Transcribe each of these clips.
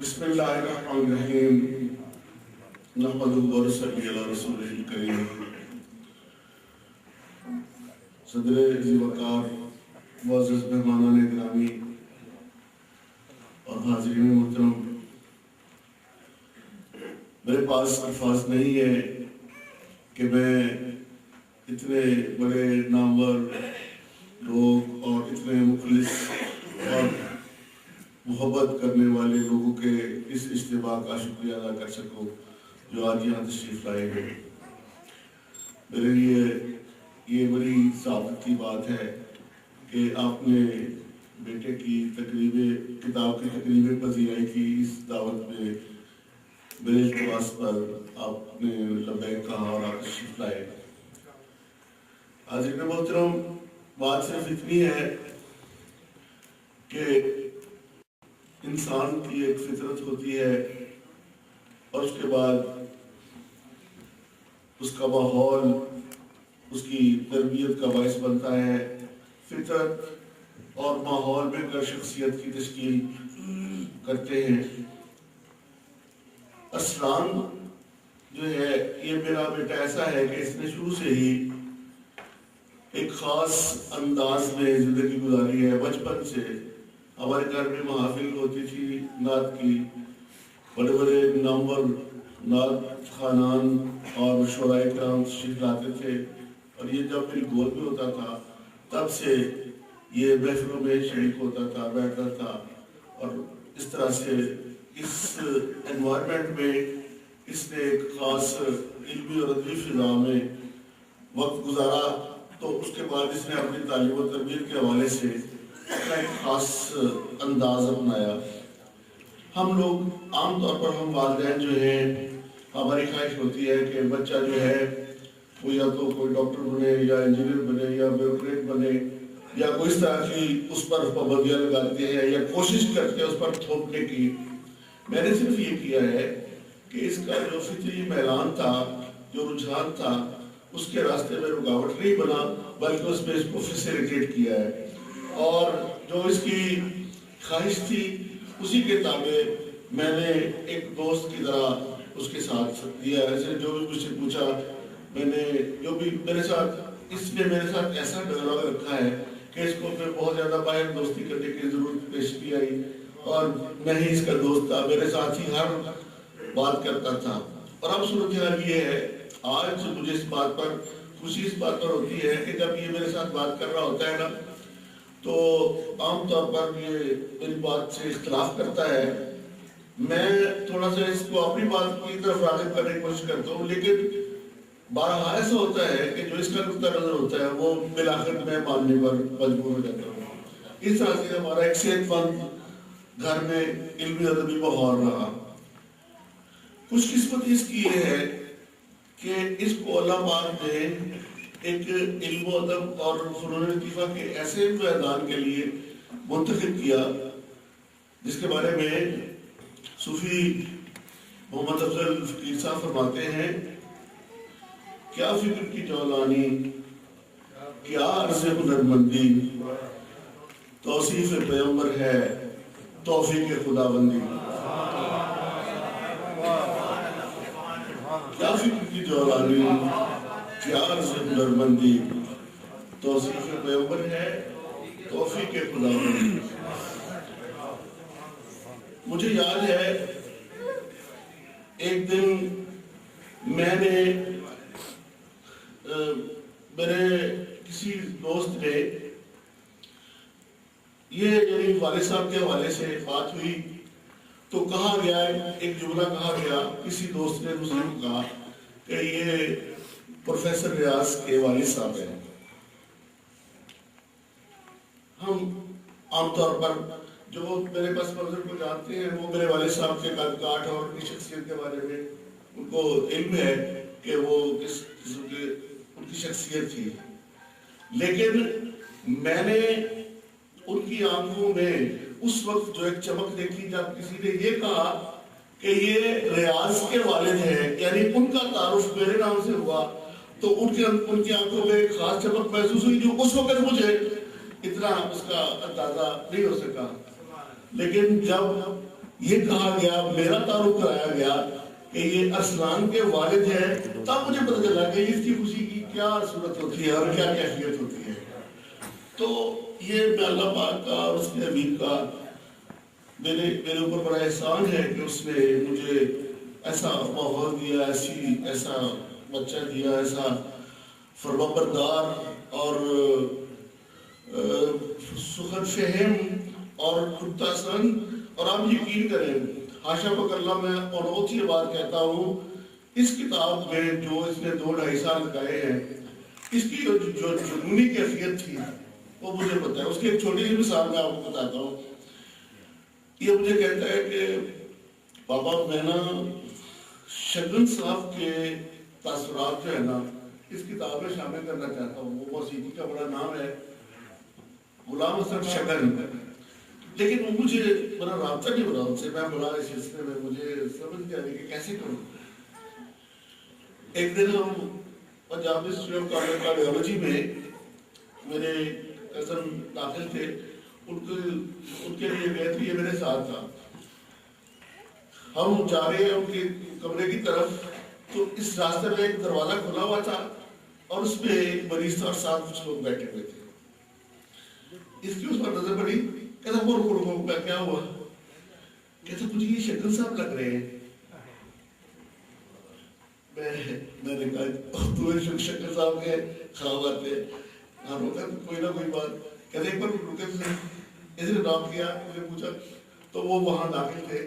بسم اللہ الرحمن الرحیم نحمدہ و نصلی علی رسولہ الکریم صدر ذی وقار معزز مہمانان گرامی اور حاضرین محترم، میرے پاس الفاظ نہیں ہے کہ میں اتنے بڑے نامور لوگ اور اتنے مخلص اور محبت کرنے والے لوگوں کے اس اجتماع کا شکریہ ادا کر سکوں جو آج یہاں تشریف لائے ہیں۔ میرے لیے یہ بڑی سعادت کی بات ہے کہ آپ نے بیٹے کی کتاب کی تقریب پذیرائی کی اس دعوت میں میرے التماس پر آپ نے لبیک کہا اور آپ تشریف لائے۔ حاضرین محترم، بات صرف اتنی ہے کہ انسان کی ایک فطرت ہوتی ہے اور اس کے بعد اس کا ماحول اس کی تربیت کا باعث بنتا ہے۔ فطرت اور ماحول مل کر شخصیت کی تشکیل کرتے ہیں۔ اسلام جو ہے، یہ میرا بیٹا ایسا ہے کہ اس نے شروع سے ہی ایک خاص انداز میں زندگی گزاری ہے۔ بچپن سے ہمارے گھر میں محافل ہوتی تھی نعت کی، بڑے بڑے نامور نعت خوانان اور شعراء کرام تشریف لاتے تھے، اور یہ جب میری گود میں ہوتا تھا تب سے یہ محفلوں میں شریک ہوتا تھا، بیٹھتا تھا، اور اس طرح سے اس انوائرمنٹ میں اس نے ایک خاص علمی اور ادبی فضا میں وقت گزارا۔ تو اس کے بعد اس نے اپنی تعلیم و تربیت کے حوالے سے ایک خاص انداز اپنایا۔ ہم لوگ عام طور پر ہم والدین جو ہیں، ہماری خواہش ہوتی ہے کہ بچہ جو ہے وہ یا تو کوئی ڈاکٹر بنے یا انجینئر بنے یا بیوروکریٹ بنے، یا کوئی اس طرح کی اس پر پابندیاں لگاتے ہیں یا کوشش کرتے ہیں اس پر تھوپنے کی۔ میں نے صرف یہ کیا ہے کہ اس کا جو فطری میلان تھا، جو رجحان تھا، اس کے راستے میں رکاوٹ نہیں بنا، بلکہ اس میں اس کو فیسیلیٹیٹ کیا ہے، اور جو اس کی خواہش تھی اسی کے تابع میں نے ایک دوست کی طرح اس کے ساتھ دیا۔ ایسے جو بھی مجھ سے پوچھا، میں نے جو بھی میرے ساتھ اس نے میرے ساتھ ایسا ڈائلاگ رکھا ہے کہ اس کو پھر بہت زیادہ باہر دوستی کرنے کی ضرورت پیش نہیں آئی، اور میں ہی اس کا دوست تھا، میرے ساتھ ہی ہر بات کرتا تھا۔ اور اب صورتحال یہ ہے، آج مجھے اس بات پر خوشی اس بات پر ہوتی ہے کہ جب یہ میرے ساتھ بات کر رہا ہوتا ہے نا، تو عام طور پر یہ میری بات سے اختلاف کرتا ہے۔ میں تھوڑا سا اس کو اپنی بات کی طرف راغب کرنے کی کوشش کرتا ہوں، لیکن بارہا ایسا ہوتا ہے کہ جو اس کا نقطہ نظر ہوتا ہے وہ بالآخر میں ماننے پر مجبور ہو جاتا ہوں۔ اس طرح سے ہمارا ایک صحت مند گھر میں علمی ادبی ماحول رہا۔ خوش قسمتی اس کی یہ ہے کہ اس کو اللہ پاک نے ایک علم و ادب اور فنون لطیفہ کے ایسے میدان کے لیے منتخب کیا جس کے بارے میں صوفی محمد افضل فقیر صاحب فرماتے ہیں، کیا فکر کی جولانی، کیا عرض ہنرمندی، توصیف پیغمبر ہے توفیق خداوندی۔ کیا فکر کی جولانی، کیا عرض ہنرمندی، توصیف پیغمبر ہے توفیق خداوندی۔ مجھے یاد ہے ایک دن میں نے میرے کسی دوست نے یہ یعنی والد صاحب کے حوالے سے بات ہوئی، تو کہا گیا، ایک جملہ کہا گیا، کسی دوست نے دوسرے کو کہا کہ یہ پروفیسر ریاض کے والد صاحب ہیں۔ ہم عام طور پر جو میرے پاس منظر کو جانتے ہیں وہ میرے والد صاحب کے قد کاٹ اور ان کی شخصیت کے بارے میں ان کو علم ہے کہ وہ کس قسم کے ان کی شخصیت تھی، لیکن میں نے ان کی آنکھوں میں اس وقت جو ایک چمک دیکھی جب کسی نے یہ کہا کہ یہ ریاض کے والد ہیں، یعنی ان کا تعارف میرے نام سے ہوا، تو ان کی آنکھوں میں ایک خاص چمک محسوس ہوئی جو اس وقت مجھے اتنا اس کا اندازہ نہیں ہو سکا۔ لیکن جب یہ کہا گیا، میرا تعارف کرایا گیا کہ یہ ارسلان کے والد ہیں، تب مجھے پتہ چلا کہ اس کی خوشی کی کیا صورت ہوتی ہے اور کیا کیفیت ہوتی ہے۔ تو یہ اللہ پاک کا اور اس کے حبیب کا میرے اوپر بڑا احسان ہے کہ اس نے مجھے ایسا ماحول دیا، ایسا بچہ دیا، ایسا فرمانبردار اور سخن فہم اور خوددار سن۔ اور آپ یقین کریں، حاشا بکلّہ میں اور یہ بات کہتا ہوں، اس کتاب میں جو اس نے 2-2.5 سال لگائے ہیں، اس کی جو جنونی کیفیت تھی وہ مجھے پتہ ہے۔ اس کی ایک چھوٹی سی مثال میں آپ کو بتاتا ہوں۔ یہ مجھے کہتا ہے کہ پاپا میں نا شگن صاحب کے تاثرات جو ہے نا اس کتاب میں شامل کرنا چاہتا ہوں۔ وہ موسیقی کا بڑا نام ہے، غلام حسن شگن، لیکن وہ مجھے بڑا رابطہ نہیں بنا ان سے۔ میں بڑا اس سلسلے میں مجھے سمجھ نہیں آ رہی کہ کیسے کروں۔ ایک دن ہم پنجاب انسٹیٹیوٹ آف کارڈیولوجی میں میرے کزن داخل تھے، ان کے لیے گئے تھے، یہ میرے ساتھ تھا۔ ہم جا رہے ہیں ان کے کمرے کی طرف، تو اس راستے میں ایک دروازہ کھلا ہوا تھا اور اس میں ایک مریض تھا اور ساتھ کچھ لوگ بیٹھے ہوئے تھے۔ اس کی اس پر نظر پڑی، کہتا وہ کیا ہوا؟ کہتا مجھے یہ شگن صاحب لگ رہے ہیں۔ میں نے کہا تو شگن صاحب کے خواہات تھے؟ ہم روکا کوئی نہ کوئی بات، کہتے ایک بار رکے تھے، اس نے نام کیا، مجھے پوچھا تو وہ وہاں داخل تھے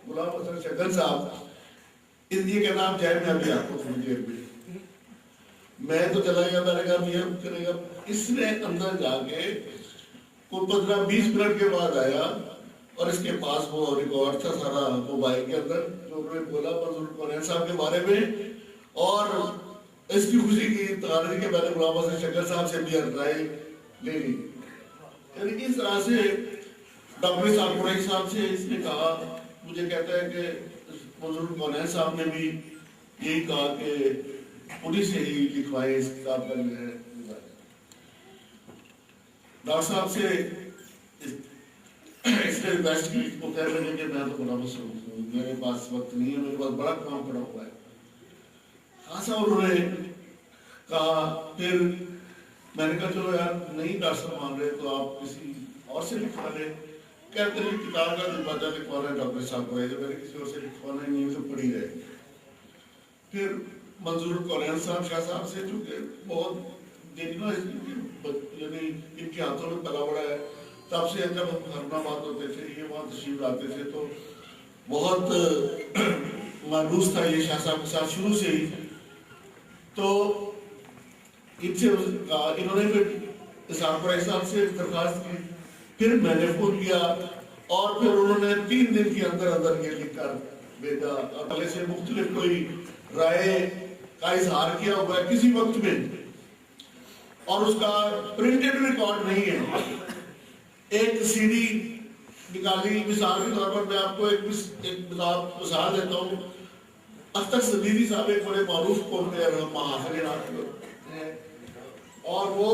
غلام حسن شگن صاحب۔ اس لیے کہنا آپ جائے، میں ابھی آپ کو تھوڑی دیر میں تو چلا گیا۔ میں نے کہا یہ کرے گا۔ اس نے اندر جا کے کوئی 15-20 منٹ کے بعد آیا اور اس کے پاس وہ ریکارڈ تھا سارا موبائل کے اندر جو انہوں نے بولا منظور القرآن صاحب کے بارے میں، اور اس کی خوشی کی تقاضی کے میں نے غلام حسن شگن صاحب سے بھی رائے لے لی۔ یعنی اس طرح سے ڈاکٹر صاحب قریش صاحب سے اس نے کہا، مجھے کہتا ہے کہ منظور القرآن صاحب نے بھی یہی کہا کہ انہیں سے ہی لکھوائے اس کتاب کا جو ہے۔ ڈاکٹر صاحب سے اس نے ریکویسٹ کی، وہ کہہ رہے ہیں کہ میں تو بڑا مصروف ہوں، میرے پاس وقت نہیں ہے، میرے پاس بڑا کام پڑا ہوا ہے۔ خاصا انہوں نے کہا، پھر میں نے کہا چلو یار نہیں ڈاکٹر صاحب مان رہے تو آپ کسی اور سے لکھوا لیں۔ کہتے ہیں کتاب کا جو بچہ لکھوانا ہے ڈاکٹر صاحب کو، میں نے کسی اور سے لکھوانا ہی نہیں، تو پڑھی رہے۔ پھر منظور القرآن صاحب شاہ صاحب سے، چونکہ بہت یعنی ان کے ہاتھوں میں پلا بڑا ہے، تب سے جب ہم حرمآباد ہوتے تھے، یہ وہاں تشریف لاتے تھے، تو بہت مانوس تھا یہ شاہ صاحب کے ساتھ شروع سے ہی۔ تو ان سے انہوں نے پھر اسحاق قریشی صاحب سے درخواست کی، پھر میں نے فون کیا، اور پھر انہوں نے 3 دن کے اندر اندر یہ لکھ کر بھیجا، اور پہلے سے مختلف کوئی رائے کا اظہار کیا ہوا ہے کسی وقت میں، اور اس کا پرنٹڈ ریکارڈ نہیں ہے۔ ایک سی ڈی نکالی، مثال کے طور پر میں آپ کو ایک مثال دیتا ہوں۔ اختر صدیقی صاحب ایک بڑے معروف قوم کے محافظ ہیں، اور وہ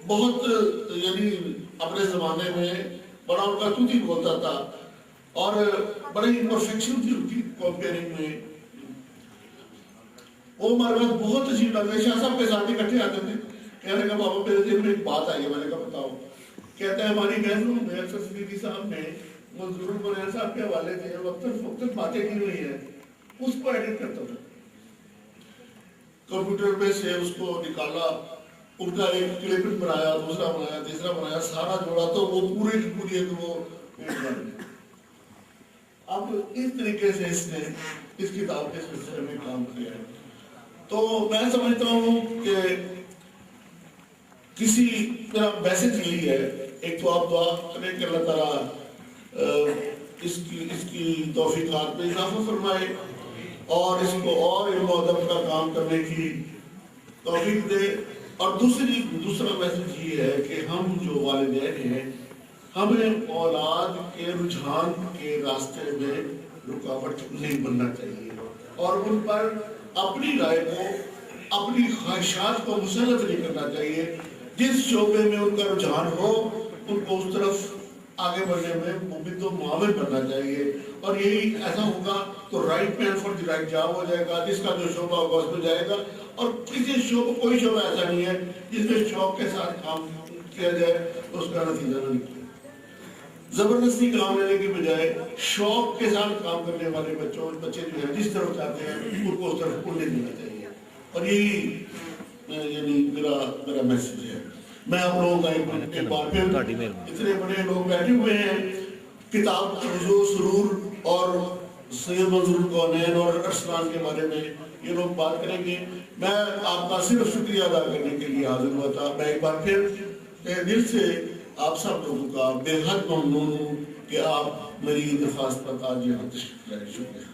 بہت یعنی اپنے زمانے میں بڑا ان کا توتی بولتا تھا، اور بڑی پرفیکشن تھی ان کی کمپیئرنگ میں۔ وہ ہمارے پاس بہت عجیب لگتا ہے، شاہ صاحب کے ساتھ اکٹھے آتے تھے، کہنے کا بابا میرے دل میں ایک بات آئی ہے، میں نے کہا بتاؤ۔ کہتا ہے ہماری بہنوں میں اختر صدیقی صاحب نے منظور القرآن صاحب کے حوالے سے وقتاً باتیں کی ہوئی ہیں، اس کو ایڈٹ کرتا تھا، کمپیوٹر میں سے اس کو نکالا، ان کا ایک کلپنگ بنایا، دوسرا بنایا، تیسرا بنایا، سارا جوڑا تو وہ پورے کی پوری ایک وہ پیٹ بن گئی۔ اب اس طریقے سے اس نے اس کتاب کے سلسلے میں کام کیا ہے۔ تو میں سمجھتا ہوں کہ کسی میرا میسج یہی ہے، ایک تو آپ دعا کریں کہ اللہ تعالیٰ اس کی توفیقات میں اضافہ فرمائے، اور اس کو اور علم و ادب کا کام کرنے کی توفیق دے۔ اور دوسرا میسج یہ ہے کہ ہم جو والدین ہیں، ہمیں اولاد کے رجحان کے راستے میں رکاوٹ نہیں بننا چاہیے، اور ان پر اپنی رائے کو، اپنی خواہشات کو مسلط نہیں کرنا چاہیے۔ جس شعبے میں ان کا رجحان ہو ان کو اس طرف آگے بڑھنے میں وہ بھی تو معاون بننا چاہیے، اور یہی ایسا ہوگا تو right man for the right job ہو جائے گا، جس کا جو شعبہ ہوگا اس میں جائے گا، اور کسی شعبہ کوئی شعبہ ایسا نہیں ہے جس میں شوق کے ساتھ کام کیا جائے تو اس کا نتیجہ نہ نکلے۔ زبردستی کام لینے کے بجائے شوق کے ساتھ کام کرنے والے بچے جو ہیں جس طرف چاہتے ہیں ان کو اس طرف اڑنے دینا چاہیے، اور یہی یعنی میرا میسج ہے۔ میں آپ لوگوں کا ایک بار پھر، اتنے بڑے لوگ بیٹھے ہوئے ہیں، کتاب ترجو سرور اور سید منظور الکونین اور ارسلان کے بارے میں یہ لوگ بات کریں گے، میں آپ کا صرف شکریہ ادا کرنے کے لیے حاضر ہوا تھا۔ میں ایک بار پھر دل سے آپ سب لوگوں کا بے حد ممنون ہوں کہ آپ میری درخواست پر آج یہاں تشریف لائے۔ شکریہ۔